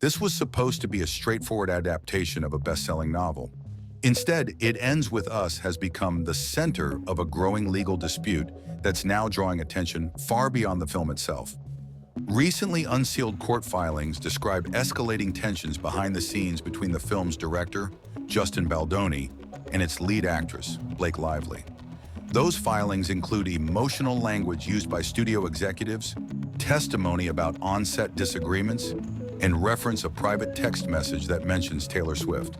This was supposed to be a straightforward adaptation of a best-selling novel. Instead, It Ends With Us has become the center of a growing legal dispute that's now drawing attention far beyond the film itself. Recently unsealed court filings describe escalating tensions behind the scenes between the film's director, Justin Baldoni, and its lead actress, Blake Lively. Those filings include emotional language used by studio executives, testimony about on-set disagreements, and reference a private text message that mentions Taylor Swift.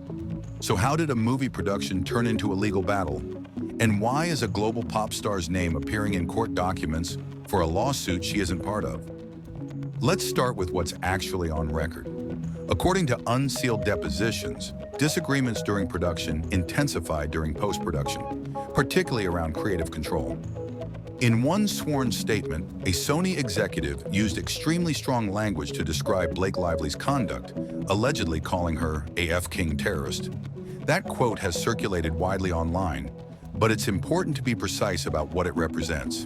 So how did a movie production turn into a legal battle? And why is a global pop star's name appearing in court documents for a lawsuit she isn't part of? Let's start with what's actually on record. According to unsealed depositions, disagreements during production intensified during post-production, particularly around creative control. In one sworn statement, a Sony executive used extremely strong language to describe Blake Lively's conduct, allegedly calling her a F-King terrorist. That quote has circulated widely online, but it's important to be precise about what it represents.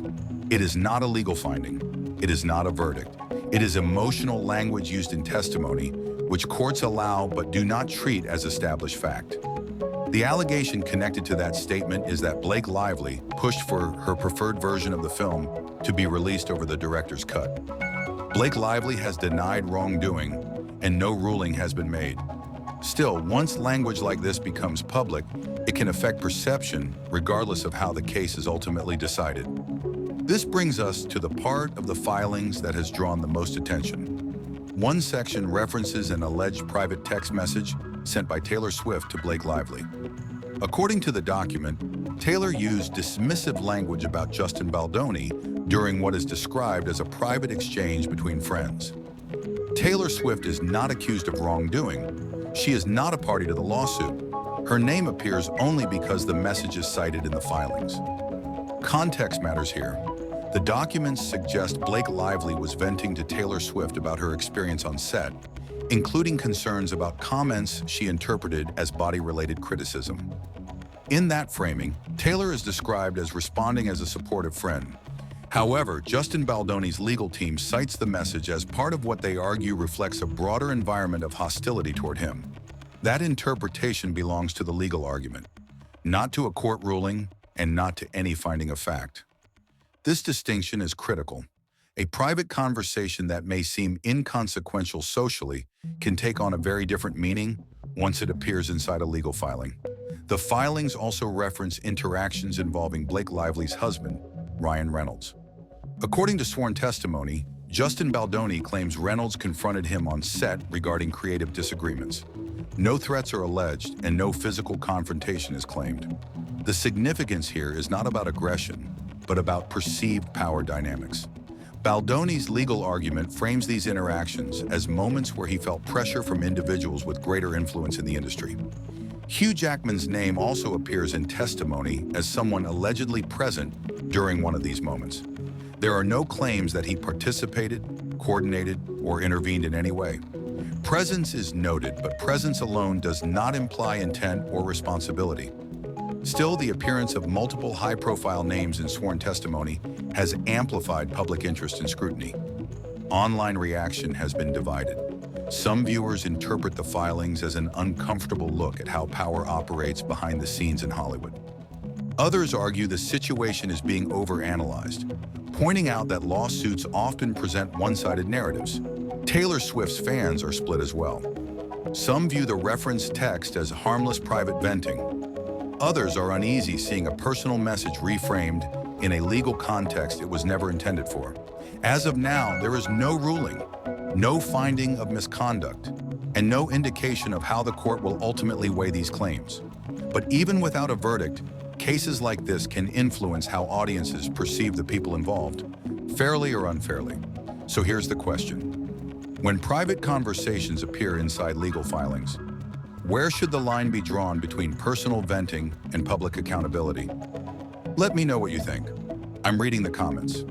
It is not a legal finding. It is not a verdict. It is emotional language used in testimony, which courts allow but do not treat as established fact. The allegation connected to that statement is that Blake Lively pushed for her preferred version of the film to be released over the director's cut. Blake Lively has denied wrongdoing, and no ruling has been made. Still, once language like this becomes public, it can affect perception regardless of how the case is ultimately decided. This brings us to the part of the filings that has drawn the most attention. One section references an alleged private text message sent by Taylor Swift to Blake Lively. According to the document, Taylor used dismissive language about Justin Baldoni during what is described as a private exchange between friends. Taylor Swift is not accused of wrongdoing. She is not a party to the lawsuit. Her name appears only because the message is cited in the filings. Context matters here. The documents suggest Blake Lively was venting to Taylor Swift about her experience on set, including concerns about comments she interpreted as body-related criticism. In that framing, Taylor is described as responding as a supportive friend. However, Justin Baldoni's legal team cites the message as part of what they argue reflects a broader environment of hostility toward him. That interpretation belongs to the legal argument, not to a court ruling and not to any finding of fact. This distinction is critical. A private conversation that may seem inconsequential socially can take on a very different meaning once it appears inside a legal filing. The filings also reference interactions involving Blake Lively's husband, Ryan Reynolds. According to sworn testimony, Justin Baldoni claims Reynolds confronted him on set regarding creative disagreements. No threats are alleged and no physical confrontation is claimed. The significance here is not about aggression, but about perceived power dynamics. Baldoni's legal argument frames these interactions as moments where he felt pressure from individuals with greater influence in the industry. Hugh Jackman's name also appears in testimony as someone allegedly present during one of these moments. There are no claims that he participated, coordinated, or intervened in any way. Presence is noted, but presence alone does not imply intent or responsibility. Still, the appearance of multiple high-profile names in sworn testimony has amplified public interest and scrutiny. Online reaction has been divided. Some viewers interpret the filings as an uncomfortable look at how power operates behind the scenes in Hollywood. Others argue the situation is being overanalyzed, pointing out that lawsuits often present one-sided narratives. Taylor Swift's fans are split as well. Some view the referenced text as harmless private venting. Others are uneasy seeing a personal message reframed in a legal context it was never intended for. As of now, there is no ruling, no finding of misconduct, and no indication of how the court will ultimately weigh these claims. But even without a verdict, cases like this can influence how audiences perceive the people involved, fairly or unfairly. So here's the question. When private conversations appear inside legal filings, where should the line be drawn between personal venting and public accountability? Let me know what you think. I'm reading the comments.